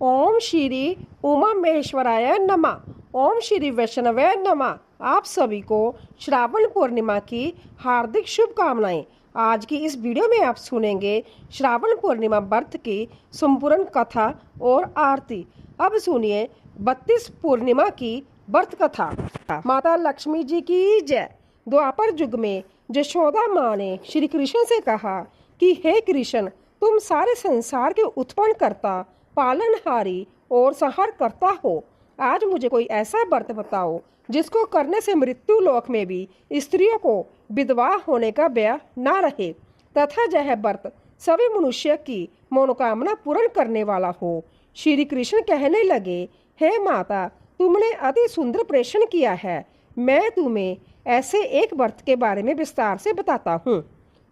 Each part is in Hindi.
ओम श्री उमा महेश्वराय नमः। ओम श्री वैष्णवे नमः। आप सभी को श्रावण पूर्णिमा की हार्दिक शुभकामनाएं। आज की इस वीडियो में आप सुनेंगे श्रावण पूर्णिमा व्रत की संपूर्ण कथा और आरती। अब सुनिए 32 पूर्णिमा की व्रत कथा। माता लक्ष्मी जी की जय। द्वापर युग में यशोदा माँ ने श्री कृष्ण से कहा कि हे कृष्ण, तुम सारे संसार के उत्पन्न करता, पालनहारी और संहार करता हो। आज मुझे कोई ऐसा व्रत बताओ जिसको करने से मृत्यु लोक में भी स्त्रियों को विधवा होने का भय ना रहे तथा यह व्रत सभी मनुष्य की मनोकामना पूर्ण करने वाला हो। श्री कृष्ण कहने लगे, हे माता, तुमने अति सुंदर प्रश्न किया है। मैं तुम्हें ऐसे एक व्रत के बारे में विस्तार से बताता हूँ।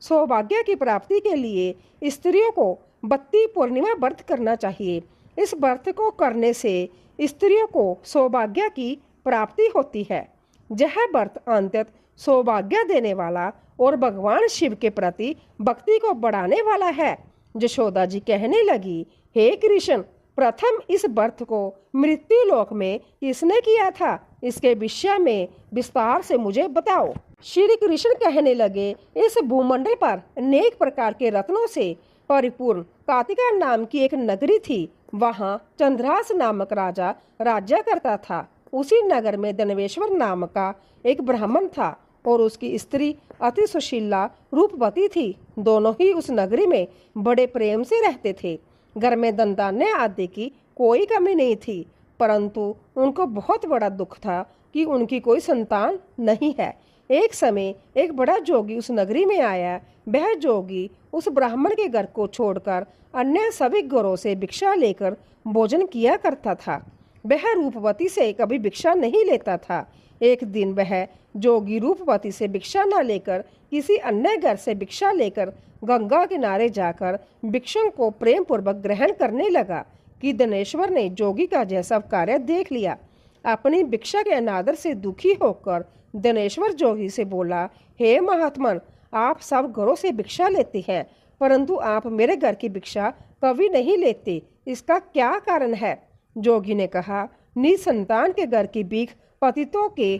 सौभाग्य की प्राप्ति के लिए स्त्रियों को 32 पूर्णिमा व्रत करना चाहिए। इस व्रत को करने से स्त्रियों को सौभाग्य की प्राप्ति होती है। यह व्रत अंततः सौभाग्य देने वाला और भगवान शिव के प्रति भक्ति को बढ़ाने वाला है। यशोदा जी कहने लगी, हे कृष्ण, प्रथम इस व्रत को मृत्यु लोक में किसने किया था, इसके विषय में विस्तार से मुझे बताओ। श्री कृष्ण कहने लगे, इस भूमंडल पर अनेक प्रकार के रत्नों से परिपूर्ण कातिका नाम की एक नगरी थी। वहाँ चंद्रास नामक राजा राज्य करता था। उसी नगर में दनवेश्वर नाम का एक ब्राह्मण था और उसकी स्त्री अति सुशीला रूपवती थी। दोनों ही उस नगरी में बड़े प्रेम से रहते थे। घर में धन आदि की कोई कमी नहीं थी, परंतु उनको बहुत बड़ा दुख था कि उनकी कोई संतान नहीं है। एक समय एक बड़ा जोगी उस नगरी में आया। वह जोगी उस ब्राह्मण के घर को छोड़कर अन्य सभी घरों से भिक्षा लेकर भोजन किया करता था। वह रूपवती से कभी भिक्षा नहीं लेता था। एक दिन वह जोगी रूपवती से भिक्षा न लेकर किसी अन्य घर से भिक्षा लेकर गंगा किनारे जाकर भिक्षुक को प्रेम पूर्वक ग्रहण करने लगा कि धनेश्वर ने जोगी का यह सब कार्य देख लिया। अपनी भिक्षा के अनादर से दुखी होकर धनेश्वर जोगी से बोला, हे महात्मन, आप सब घरों से भिक्षा लेते हैं, परंतु आप मेरे घर की भिक्षा कभी नहीं लेते, इसका क्या कारण है? जोगी ने कहा, निसंतान के घर की भीख पतितों के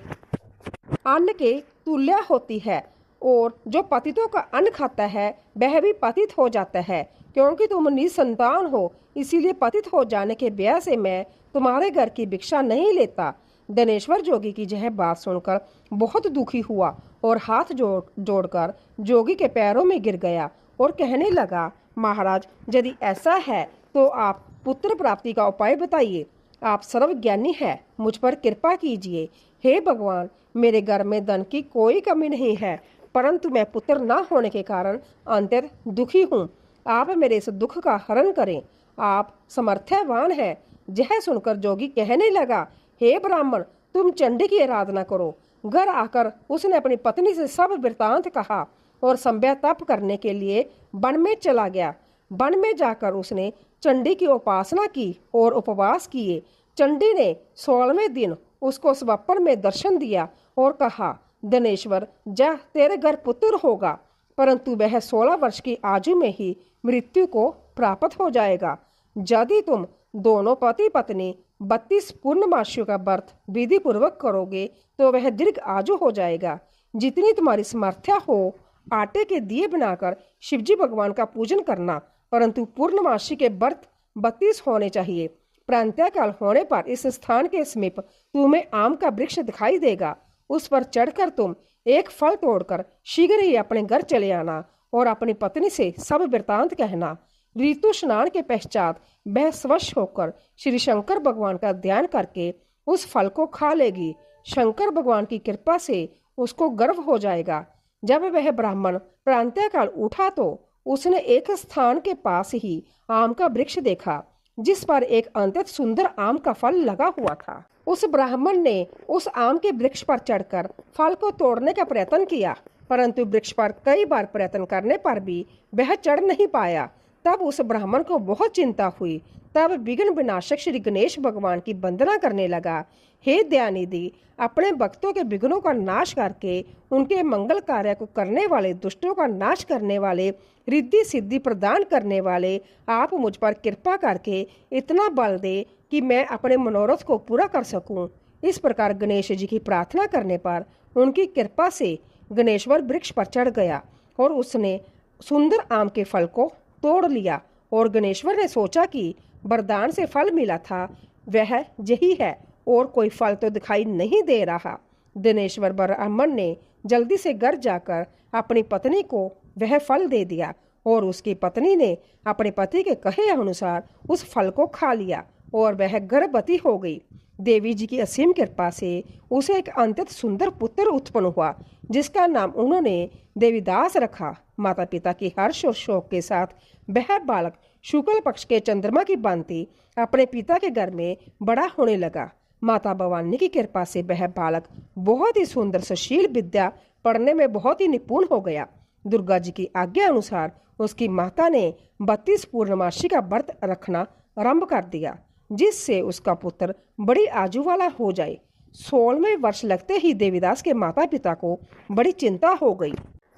अन्न के तुल्य होती है और जो पतितों का अन्न खाता है वह भी पतित हो जाता है। क्योंकि तुम निसंतान हो, इसीलिए पतित हो जाने के भय से मैं तुम्हारे घर की भिक्षा नहीं लेता। धनेश्वर जोगी की यह बात सुनकर बहुत दुखी हुआ और हाथ जोड़कर जोगी के पैरों में गिर गया और कहने लगा, महाराज, यदि ऐसा है तो आप पुत्र प्राप्ति का उपाय बताइए। आप सर्वज्ञानी हैं, मुझ पर कृपा कीजिए। हे भगवान, मेरे घर में धन की कोई कमी नहीं है, परंतु मैं पुत्र न होने के कारण अंतर दुखी हूँ। आप मेरे इस दुख का हरण करें, आप समर्थवान हैं। यह सुनकर जोगी कहने लगा, हे ब्राह्मण, तुम चंडी की आराधना करो। घर आकर उसने अपनी पत्नी से सब वृतांत कहा और संध्या तप करने के लिए वन में चला गया। वन में जाकर उसने चंडी की उपासना की और उपवास किए। चंडी ने 16वें दिन उसको स्वप्न में दर्शन दिया और कहा, धनेश्वर, जा, तेरे घर पुत्र होगा, परंतु वह 16 वर्ष की आयु में ही मृत्यु को प्राप्त हो जाएगा। यदि तुम दोनों पति पत्नी 32 पूर्णमासियों का व्रत विधि पूर्वक करोगे तो वह दीर्घ आयु हो जाएगा। जितनी तुम्हारी समर्थ्या हो, आटे के दिए बनाकर शिवजी भगवान का पूजन करना, परंतु पूर्णमासी के व्रत 32 होने चाहिए। प्रातःकाल होने पर इस स्थान के समीप तुम्हें आम का वृक्ष दिखाई देगा। उस पर चढ़कर तुम एक फल तोड़कर शीघ्र ही अपने घर चले आना और अपनी पत्नी से सब वृतांत कहना। ऋतु स्नान के पश्चात वह स्वच्छ होकर श्री शंकर भगवान का ध्यान करके उस फल को खा लेगी। शंकर भगवान की कृपा से उसको गर्व हो जाएगा। जब वह ब्राह्मण प्रातःकाल उठा तो उसने एक स्थान के पास ही आम का वृक्ष देखा जिस पर एक अत्यंत सुंदर आम का फल लगा हुआ था। उस ब्राह्मण ने उस आम के वृक्ष पर चढ़कर फल को तोड़ने का प्रयत्न किया, परंतु वृक्ष पर कई बार प्रयत्न करने पर भी वह चढ़ नहीं पाया। तब उस ब्राह्मण को बहुत चिंता हुई। तब विघ्न विनाशक श्री गणेश भगवान की वंदना करने लगा। हे दयानिधि, अपने भक्तों के विघ्नों का नाश करके उनके मंगल कार्य को करने वाले, दुष्टों का नाश करने वाले, रिद्धि सिद्धि प्रदान करने वाले, आप मुझ पर कृपा करके इतना बल दे कि मैं अपने मनोरथ को पूरा कर सकूं। इस प्रकार गणेश जी की प्रार्थना करने पर उनकी कृपा से गणेश्वर वृक्ष पर चढ़ गया और उसने सुंदर आम के फल को तोड़ लिया। और गणेश्वर ने सोचा कि वरदान से फल मिला था वह यही है और कोई फल तो दिखाई नहीं दे रहा। दिनेश्वर ब्राह्मण ने जल्दी से घर जाकर अपनी पत्नी को वह फल दे दिया और उसकी पत्नी ने अपने पति के कहे अनुसार उस फल को खा लिया और वह गर्भवती हो गई। देवी जी की असीम कृपा से उसे एक अत्यंत सुंदर पुत्र उत्पन्न हुआ, जिसका नाम उन्होंने देवीदास रखा। माता पिता की हर्ष और शोक के साथ वह बालक शुक्ल पक्ष के चंद्रमा की भांति अपने पिता के घर में बड़ा होने लगा। माता भवानी की कृपा से वह बालक बहुत ही सुंदर, सुशील, विद्या पढ़ने में बहुत ही निपुण हो गया। दुर्गा जी की आज्ञा अनुसार उसकी माता ने 32 पूर्णमासी का व्रत रखना आरंभ कर दिया, जिससे उसका पुत्र बड़ी आयु वाला हो जाए। 16वें वर्ष लगते ही देवीदास के माता पिता को बड़ी चिंता हो गई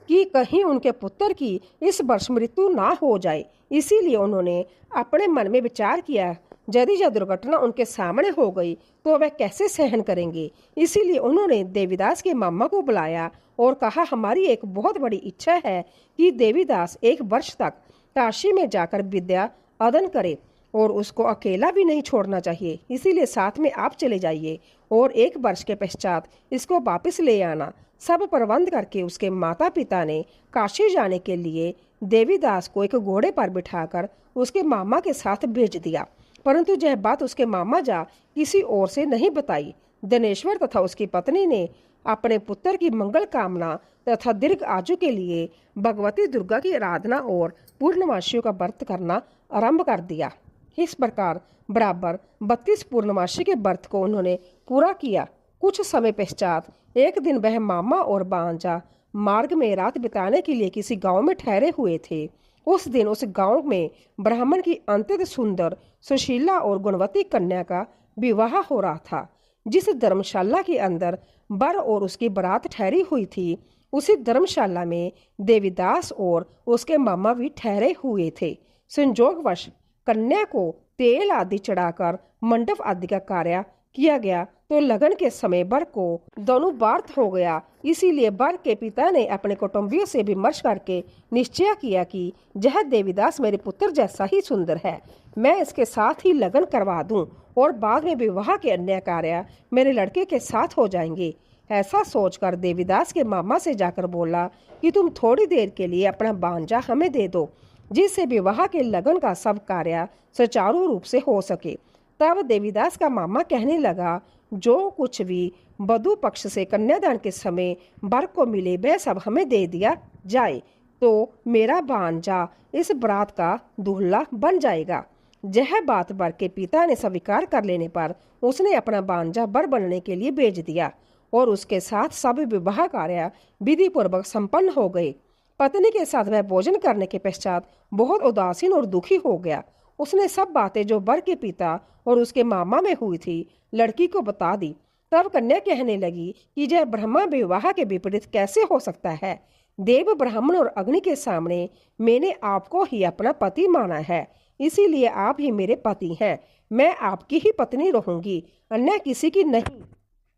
कि कहीं उनके पुत्र की इस वर्ष मृत्यु ना हो जाए। इसीलिए उन्होंने अपने मन में विचार किया, यदि यह दुर्घटना उनके सामने हो गई तो वह कैसे सहन करेंगे। इसीलिए उन्होंने देवीदास के मामा को बुलाया और कहा, हमारी एक बहुत बड़ी इच्छा है कि देवीदास 1 वर्ष तक काशी में जाकर विद्या अध्ययन करे और उसको अकेला भी नहीं छोड़ना चाहिए। इसीलिए साथ में आप चले जाइए और 1 वर्ष के पश्चात इसको वापस ले आना। सब प्रबंध करके उसके माता पिता ने काशी जाने के लिए देवीदास को एक घोड़े पर बिठाकर उसके मामा के साथ भेज दिया। परंतु यह बात उसके मामा जा किसी और से नहीं बताई। दिनेश्वर तथा उसकी पत्नी ने अपने पुत्र की मंगल कामना तथा दीर्घ आयु के लिए भगवती दुर्गा की आराधना और पूर्णमासियों का व्रत करना आरंभ कर दिया। इस प्रकार बराबर 32 पूर्णमासी के व्रत को उन्होंने पूरा किया। कुछ समय पश्चात एक दिन वह मामा और बांजा मार्ग में रात बिताने के लिए किसी गांव में ठहरे हुए थे। उस दिन उस गांव में ब्राह्मण की अत्यंत सुंदर, सुशीला और गुणवती कन्या का विवाह हो रहा था। जिस धर्मशाला के अंदर वर और उसकी बारात ठहरी हुई थी, उसी धर्मशाला में देवीदास और उसके मामा भी ठहरे हुए थे। संयोगवश कन्या को तेल आदि चढ़ाकर मंडप आदि का कार्य किया गया तो लगन के समय वर को दोनों बार्थ हो गया। इसीलिए वर के पिता ने अपने कुटुंबियों से विमर्श करके निश्चय किया कि यह देवीदास मेरे पुत्र जैसा ही सुंदर है, मैं इसके साथ ही लगन करवा दूं और बाद में विवाह के अन्य कार्य मेरे लड़के के साथ हो जाएंगे। ऐसा सोचकर देवीदास के मामा से जाकर बोला कि तुम थोड़ी देर के लिए अपना भांजा हमें दे दो, जिससे विवाह के लगन का सब कार्य सुचारू रूप से हो सके। तब देवीदास का मामा कहने लगा, जो कुछ भी वधू पक्ष से कन्यादान के समय वर को मिले वह सब हमें दे दिया जाए तो मेरा भांजा इस बारात का दूल्हा बन जाएगा। यह बात वर के पिता ने स्वीकार कर लेने पर उसने अपना भांजा वर बनने के लिए भेज दिया और उसके साथ सब विवाह कार्य विधि पूर्वक संपन्न हो गए। पत्नी के साथ वह भोजन करने के पश्चात बहुत उदासीन और दुखी हो गया। उसने सब बातें जो वर के पिता और उसके मामा में हुई थी लड़की को बता दी। तब कन्या कहने लगी कि यह ब्रह्मा विवाह के विपरीत कैसे हो सकता है। देव, ब्राह्मण और अग्नि के सामने मैंने आपको ही अपना पति माना है, इसीलिए आप ही मेरे पति हैं। मैं आपकी ही पत्नी रहूंगी, अन्य किसी की नहीं।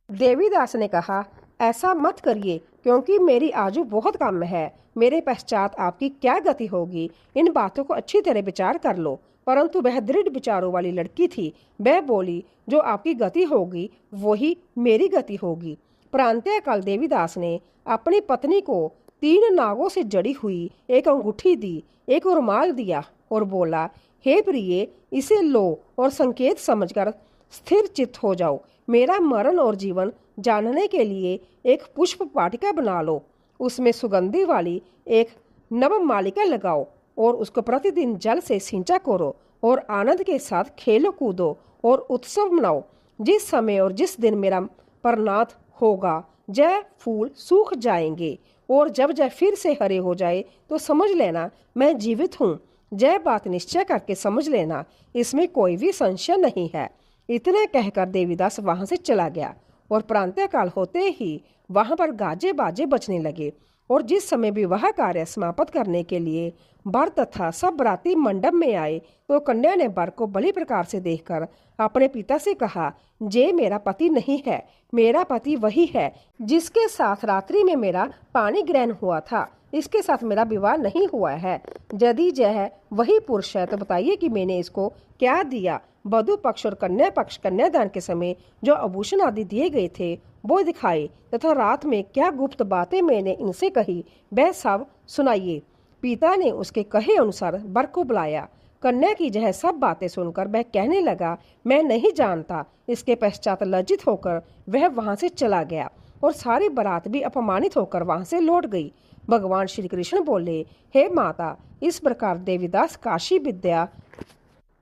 देवीदास ने कहा, ऐसा मत करिए, क्योंकि मेरी आयु बहुत कम है। मेरे पश्चात आपकी क्या गति होगी, इन बातों को अच्छी तरह विचार कर लो। परंतु वह दृढ़ विचारों वाली लड़की थी। वह बोली, जो आपकी गति होगी वही मेरी गति होगी। प्रांतःकाल देवीदास ने अपनी पत्नी को 3 नागों से जड़ी हुई एक अंगूठी दी, एक रुमाल दिया और बोला, हे प्रिय, इसे लो और संकेत समझकर स्थिर चित्त हो जाओ। मेरा मरण और जीवन जानने के लिए एक पुष्प वाटिका बना लो, उसमें सुगंधी वाली एक नवमालिका लगाओ और उसको प्रतिदिन जल से सिंचा करो और आनंद के साथ खेलो कूदो और उत्सव मनाओ। जिस समय और जिस दिन मेरा परनाथ होगा, जय फूल सूख जाएंगे और जब जय फिर से हरे हो जाए तो समझ लेना मैं जीवित हूँ। यह बात निश्चय करके समझ लेना, इसमें कोई भी संशय नहीं है। इतना कहकर देवीदास वहां से चला गया और प्रातःकाल होते ही वहां पर गाजे बाजे बजने लगे। और जिस समय विवाह कार्य समाप्त करने के लिए वर तथा सब बराती मंडप में आए तो कन्या ने वर को बड़ी प्रकार से देखकर अपने पिता से कहा, जे मेरा पति नहीं है, मेरा पति वही है जिसके साथ रात्रि में मेरा पानी ग्रहण हुआ था, इसके साथ मेरा विवाह नहीं हुआ है। यदि यह वही पुरुष है तो बताइए कि मैंने इसको क्या दिया। वधु पक्ष और कन्या पक्ष कन्यादान के समय जो आभूषण आदि दिए गए थे वो दिखाए तथा रात में क्या गुप्त बातें मैंने इनसे कही वह सब सुनाइए। पिता ने उसके कहे अनुसार वर को बुलाया। कन्या की यह सब बातें सुनकर वह कहने लगा, मैं नहीं जानता। इसके पश्चात लज्जित होकर वह वहां से चला गया और सारी बारात भी अपमानित होकर वहां से लौट गई। भगवान श्री कृष्ण बोले, हे माता, इस प्रकार देवीदास काशी विद्या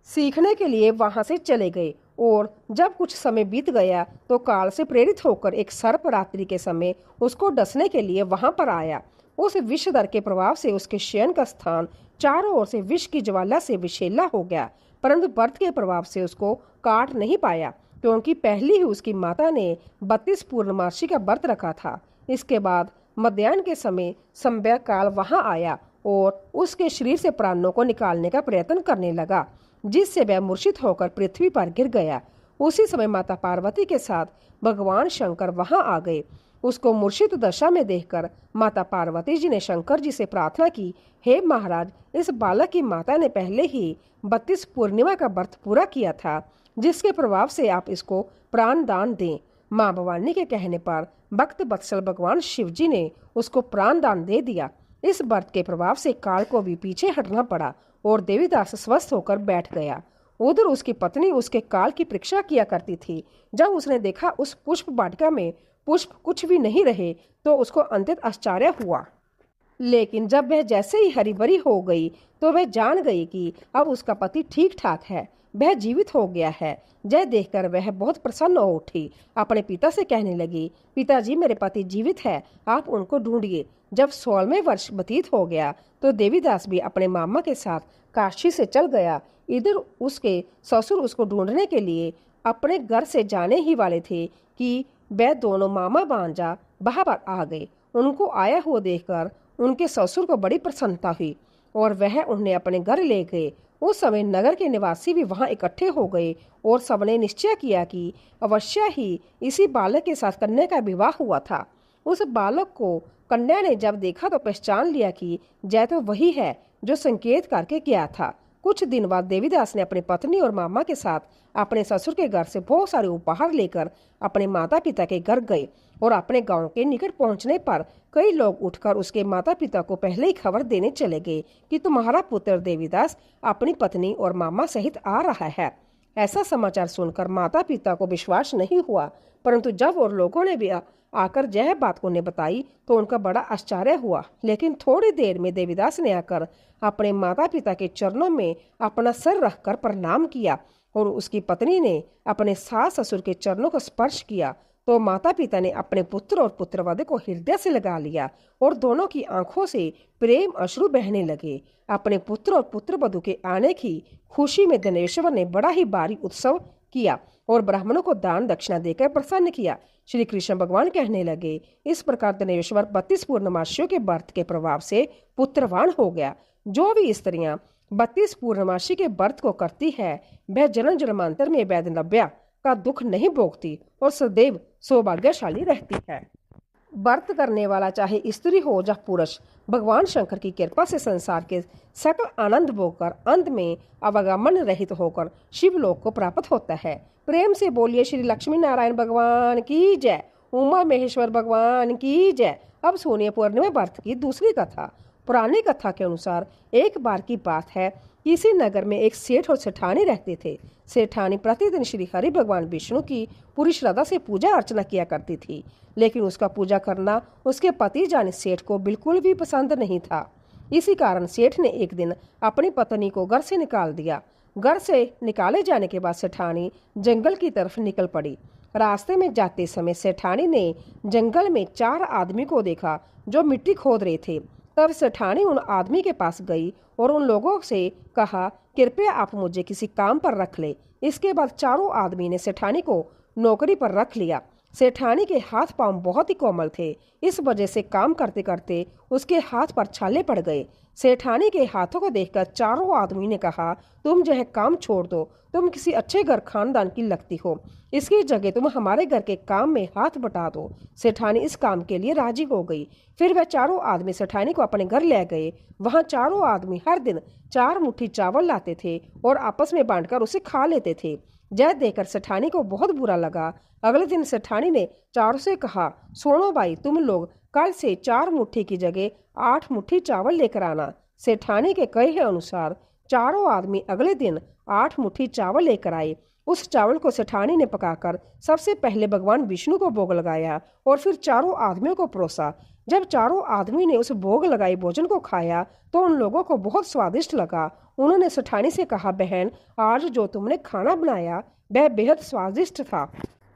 सीखने के लिए वहां से चले गए। और जब कुछ समय बीत गया तो काल से प्रेरित होकर एक सर्प रात्रि के समय उसको डसने के लिए वहां पर आया। उस विषधर के प्रभाव से उसके शयन का स्थान चारों ओर से विष की ज्वाला से विषैला हो गया, परंतु व्रत के प्रभाव से उसको काट नहीं पाया, क्योंकि पहले ही उसकी माता ने 32 पूर्णमासी का व्रत रखा था। इसके बाद मध्याह्न के समय संध्या काल वहां आया और उसके शरीर से प्राणों को निकालने का प्रयत्न करने लगा, जिससे वह मूर्छित होकर पृथ्वी पर गिर गया। उसी समय माता पार्वती के साथ भगवान शंकर वहां आ गए। उसको मूर्छित दशा में देखकर माता पार्वती जी ने शंकर जी से प्रार्थना की, हे महाराज, इस बालक की माता ने पहले ही 32 पूर्णिमा का व्रत पूरा किया था, जिसके प्रभाव से आप इसको प्राण दान दें। माँ भवानी के कहने पर भक्त वत्सल भगवान शिव जी ने उसको प्राण दान दे दिया। इस व्रत के प्रभाव से काल को भी पीछे हटना पड़ा और देवीदास स्वस्थ होकर बैठ गया। उधर उसकी पत्नी उसके काल की परीक्षा किया करती थी। जब उसने देखा उस पुष्प वाटिका में पुष्प कुछ भी नहीं रहे तो उसको अत्यंत आश्चर्य हुआ। लेकिन जब वह जैसे ही हरी भरी हो गई तो वह जान गई कि अब उसका पति ठीक ठाक है, वह जीवित हो गया है। यह देखकर वह बहुत प्रसन्न हो उठी। अपने पिता से कहने लगी, पिताजी, मेरे पति जीवित है, आप उनको ढूंढिए। जब 16वें वर्ष व्यतीत हो गया तो देवीदास भी अपने मामा के साथ काशी से चल गया। इधर उसके ससुर उसको ढूंढने के लिए अपने घर से जाने ही वाले थे कि वह दोनों मामा भांजा वहां पर आ गए। उनको आया हुआ देखकर उनके ससुर को बड़ी प्रसन्नता हुई और वह उन्हें अपने घर ले गए। उस समय नगर के निवासी भी वहां इकट्ठे हो गए और सबने निश्चय किया कि अवश्य ही इसी बालक के साथ कन्या का विवाह हुआ था। उस बालक को कन्या ने जब देखा तो पहचान लिया कि यह तो वही है जो संकेत करके गया था। कुछ दिन बाद देवीदास ने अपनी पत्नी और मामा के साथ अपने ससुर के घर से बहुत सारे उपहार लेकर अपने माता पिता के घर गए और अपने गांव के निकट पहुंचने पर कई लोग उठकर उसके माता पिता को पहले ही खबर देने चले गए कि तुम्हारा पुत्र देवीदास अपनी पत्नी और मामा सहित आ रहा है। ऐसा समाचार सुनकर माता पिता को विश्वास नहीं हुआ, परंतु जब और लोगों ने भी आकर यह बात उन्हें बताई तो उनका बड़ा आश्चर्य हुआ। लेकिन थोड़ी देर में देवीदास ने आकर अपने माता पिता के चरणों में अपना सर रखकर प्रणाम किया और उसकी पत्नी ने अपने सास ससुर के चरणों को स्पर्श किया तो माता पिता ने अपने पुत्र और पुत्रवधू को हृदय से लगा लिया और दोनों की आंखों से प्रेम अश्रु बहने लगे। अपने पुत्र और पुत्रवधू के आने की खुशी में धनेश्वर ने बड़ा ही भारी उत्सव किया और ब्राह्मणों को दान दक्षिणा देकर प्रसन्न किया। श्री कृष्ण भगवान कहने लगे, इस प्रकार धनेश्वर 32 पूर्णमासियों के व्रत के प्रभाव से पुत्रवान हो गया। जो भी स्त्रियां 32 पूर्णमासी के व्रत को करती है वह जन्म जन्मांतर में वैधनव्या का दुख नहीं भोगती और सदैव सौभाग्यशाली रहती है। व्रत करने वाला चाहे स्त्री हो या पुरुष भगवान शंकर की कृपा से संसार के सकल आनंद भोगकर अंत में अवगमन रहित होकर शिवलोक को प्राप्त होता है। प्रेम से बोलिए श्री लक्ष्मी नारायण भगवान की जय, उमा महेश्वर भगवान की जय। अब सुनिए पूर्णिमा व्रत की दूसरी कथा। पुरानी कथा के अनुसार एक बार की बात है, किसी नगर में एक सेठ और सेठानी रहते थे। सेठानी प्रतिदिन श्री हरि भगवान विष्णु की पूरी श्रद्धा से पूजा अर्चना किया करती थी, लेकिन उसका पूजा करना उसके पति जाने सेठ को बिल्कुल भी पसंद नहीं था। इसी कारण सेठ ने एक दिन अपनी पत्नी को घर से निकाल दिया। घर से निकाले जाने के बाद सेठानी जंगल की तरफ निकल पड़ी। रास्ते में जाते समय सेठानी ने जंगल में 4 आदमी को देखा जो मिट्टी खोद रहे थे। तब सेठानी उन आदमी के पास गई और उन लोगों से कहा, कृपया आप मुझे किसी काम पर रख ले। इसके बाद चारों आदमी ने सेठानी को नौकरी पर रख लिया। सेठानी के हाथ पांव बहुत ही कोमल थे, इस वजह से काम करते करते उसके हाथ पर छाले पड़ गए। सेठानी के हाथों को देखकर चारों आदमी ने कहा, तुम जो है काम छोड़ दो, तुम किसी अच्छे घर खानदान की लगती हो, इसकी जगह तुम हमारे घर के काम में हाथ बटा दो। सेठानी इस काम के लिए राजी हो गई। फिर वह चारों आदमी सेठानी को अपने घर ले गए। वहां चारों आदमी हर दिन 4 मुट्ठी चावल लाते थे और आपस में बांटकर उसे खा लेते थे। यह देखकर सेठानी को बहुत बुरा लगा। अगले दिन सेठानी ने चारों से कहा, सुनो भाई, तुम लोग कल से 4 मुट्ठी की जगह 8 मुट्ठी चावल लेकर आना। सेठानी के कहे अनुसार चारों आदमी अगले दिन 8 मुट्ठी चावल लेकर आए। उस चावल को सेठानी ने पकाकर सबसे पहले भगवान विष्णु को भोग लगाया और फिर चारों आदमियों को परोसा। जब चारों आदमी ने उस भोग लगाए भोजन को खाया तो उन लोगों को बहुत स्वादिष्ट लगा। उन्होंने सेठानी से कहा, बहन, आज जो तुमने खाना बनाया वह बेहद स्वादिष्ट था।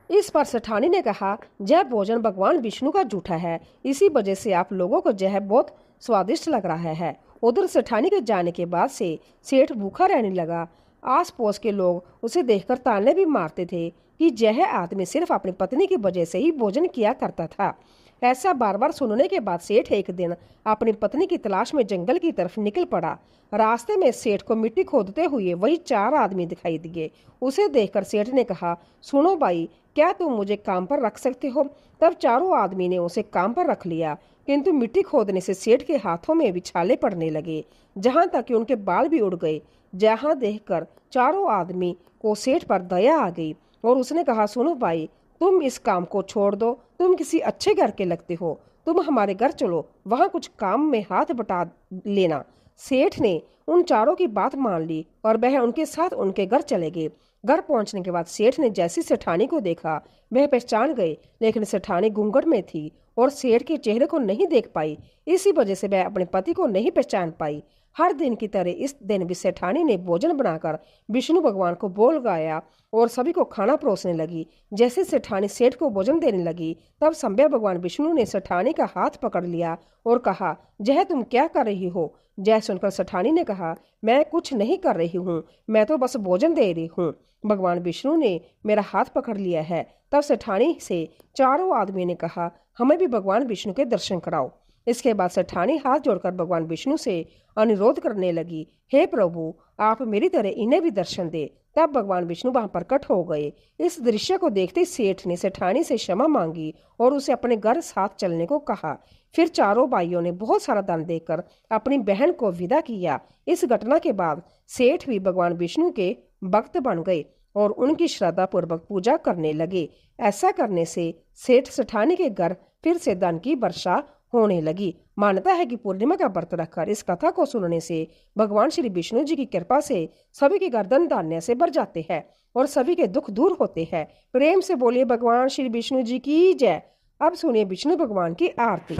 इस पर सेठानी ने कहा, यह भोजन भगवान विष्णु का जूठा है, इसी वजह से आप लोगों को यह बहुत स्वादिष्ट लग रहा है। उधर सेठानी के जाने के बाद से सेठ भूखा रहने लगा। आस पड़ोस के लोग उसे देखकर ताने भी मारते थे कि यह आदमी सिर्फ अपनी पत्नी की वजह से ही भोजन किया करता था। ऐसा बार बार सुनने के बाद सेठ एक दिन अपनी पत्नी की तलाश में जंगल की तरफ निकल पड़ा। रास्ते में सेठ को मिट्टी खोदते हुए वही 4 आदमी दिखाई दिए। उसे देखकर सेठ ने कहा, सुनो भाई, क्या तुम मुझे काम पर रख सकते हो? तब चारों आदमी ने उसे काम पर रख लिया, किंतु मिट्टी खोदने से सेठ के हाथों में भी छाले पड़ने लगे, जहां तक कि उनके बाल भी उड़ गए। जहां देखकर चारों आदमी को सेठ पर दया आ गई और उसने कहा, सुनो भाई, तुम इस काम को छोड़ दो, तुम किसी अच्छे घर के लगते हो, तुम हमारे घर चलो, वहां कुछ काम में हाथ बटा लेना। सेठ ने उन चारों की बात मान ली और वह उनके साथ उनके घर चले गए। घर पहुंचने के बाद सेठ ने जैसी सेठानी को देखा वह पहचान गए, लेकिन सेठानी घूंघट में थी और सेठ के चेहरे को नहीं देख पाई। इसी वजह से वह अपने पति को नहीं पहचान पाई। हर दिन की तरह इस दिन भी सेठानी ने भोजन बनाकर विष्णु भगवान को बोल गाया और सभी को खाना परोसने लगी। जैसे सेठानी सेठ को भोजन देने लगी तब संभव भगवान विष्णु ने सेठानी का हाथ पकड़ लिया और कहा, यह तुम क्या कर रही हो? जय सुनकर सेठानी ने कहा, मैं कुछ नहीं कर रही हूँ, मैं तो बस भोजन दे रही हूँ। भगवान विष्णु ने मेरा हाथ पकड़ लिया है। तब सेठानी से चारों आदमी ने कहा, हमें भी भगवान विष्णु के दर्शन कराओ। इसके बाद सेठानी हाथ जोड़कर भगवान विष्णु से अनुरोध करने लगी, हे प्रभु, आप मेरी तरह इन्हें भी दर्शन दे। तब भगवान विष्णु वहां प्रकट हो गए। इस दृश्य को देखते सेठ ने सेठानी से क्षमा मांगी और उसे अपने घर साथ चलने को कहा। फिर चारों भाइयों ने बहुत सारा दान देकर अपनी बहन को विदा किया। इस घटना के बाद सेठ भी भगवान विष्णु के भक्त बन गए और उनकी श्रद्धा पूर्वक पूजा करने लगे। ऐसा करने से सेठ सेठानी के घर फिर से धन की वर्षा होने लगी। मान्यता है कि पूर्णिमा का व्रत रखकर इस कथा को सुनने से भगवान श्री विष्णु जी की कृपा से सभी के गर्दन धान्य से भर जाते हैं और सभी के दुख दूर होते हैं। प्रेम से बोलिए भगवान श्री विष्णु जी की जय। अब सुनिए विष्णु भगवान की आरती।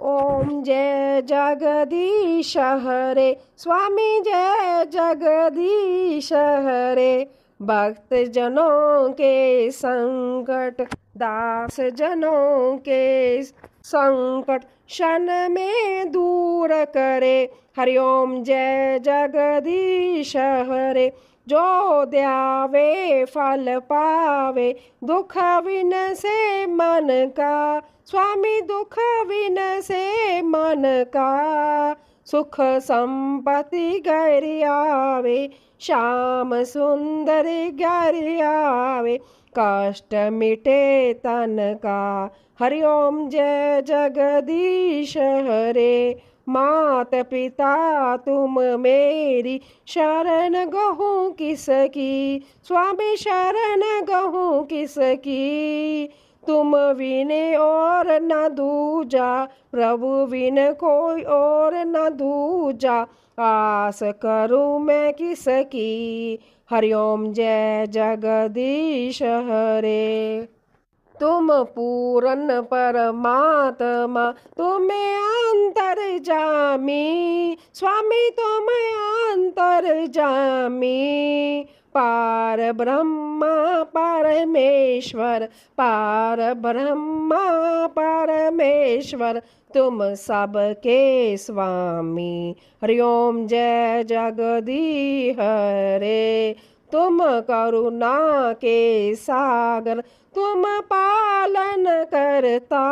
ओम जय जगदीश हरे, स्वामी जय जगदीश हरे। भक्त जनों के संकट, दास जनों के संकट क्षण में दूर करे। हरिओम जय जगदीश हरे। जो ध्यावे फल पावे, दुख विन से मन का। स्वामी दुख विन से मन का। सुख संपत्ति घर आवे, श्याम सुंदर घर आवे। कष्ट मिटे तन का। हरिओम जय जगदीश हरे। मात पिता तुम मेरी, शरण गहूँ किसकी। स्वामी शरण गहूँ किसकी। तुम विन और न दूजा, प्रभु विन कोई और न दूजा। आस करूँ मैं किसकी। हरिओम जय जगदीश हरे। तुम पूर्ण परमात्मा, तुम्हें अंतर जामी। स्वामी तुम अंतर जामी। पार ब्रह्मा परमेश्वर, पार ब्रह्मा परमेश्वर, तुम सबके स्वामी। हरि ओम जय जगदीश हरे। तुम करुणा के सागर, तुम पालन करता,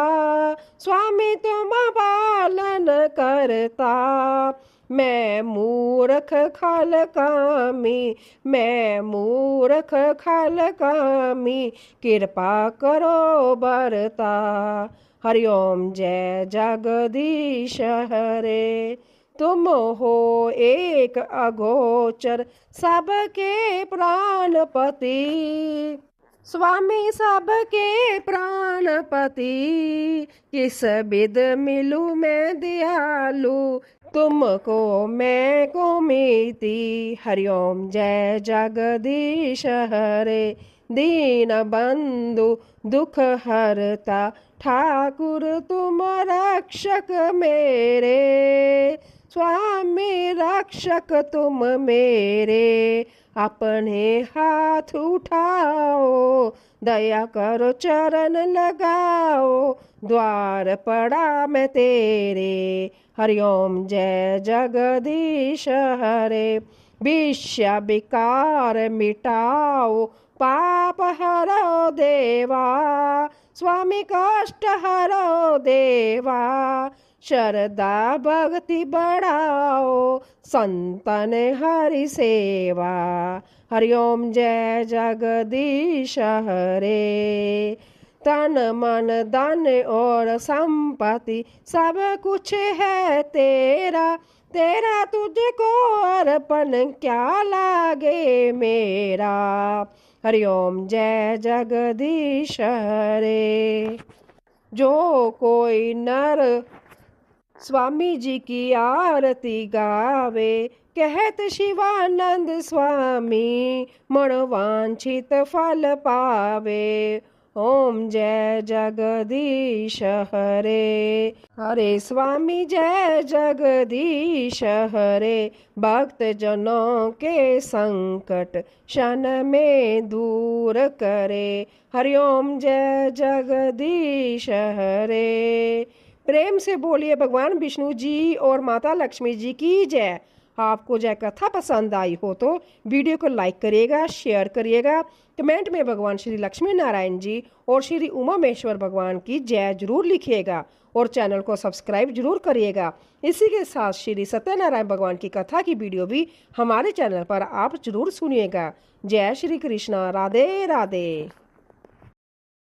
स्वामी तुम पालन करता। मैं मूर्ख खल कामी, मैं मूर्ख खल कामी, कृपा करो बरता। हरि ओम जय जगदीश हरे। तुम हो एक अगोचर, सबके प्राणपति, स्वामी सबके प्राणपति। किस विध मिलूं मैं दयालु, तुमको मैं को मीति। हरि ओम जय जगदीश हरे। दीन बंधु दुख हरता, ठाकुर तुम रक्षक मेरे, स्वामी रक्षक तुम मेरे। अपने हाथ उठाओ, दया करो चरण लगाओ, द्वार पड़ा मैं तेरे। हरि ओम जय जगदीश हरे। विषय विकार मिटाओ, पाप हरो देवा, स्वामी कष्ट हरो देवा। श्रद्धा भक्ति बढ़ाओ, संतन हरि सेवा। हरि ओम जय जगदीश हरे। तन मन धन और संपत्ति सब कुछ है तेरा, तेरा तुझको अर्पण क्या लागे मेरा। हरि ओम जय जगदीश हरे। जो कोई नर स्वामी जी की आरती गावे, कहत शिवानंद स्वामी, मनोवांछित फल पावे। ओम जय जगदीश हरे। हरे स्वामी जय जगदीश हरे। भक्त जनों के संकट क्षण में दूर करे। हरि ओम जय जगदीश हरे। प्रेम से बोलिए भगवान विष्णु जी और माता लक्ष्मी जी की जय। आपको जय कथा पसंद आई हो तो वीडियो को लाइक करिएगा, शेयर करिएगा, कमेंट में भगवान श्री लक्ष्मी नारायण जी और श्री उमा महेश्वर भगवान की जय जरूर लिखिएगा और चैनल को सब्सक्राइब जरूर करिएगा। इसी के साथ श्री सत्यनारायण भगवान की कथा की वीडियो भी हमारे चैनल पर आप जरूर सुनिएगा। जय श्री कृष्णा। राधे राधे।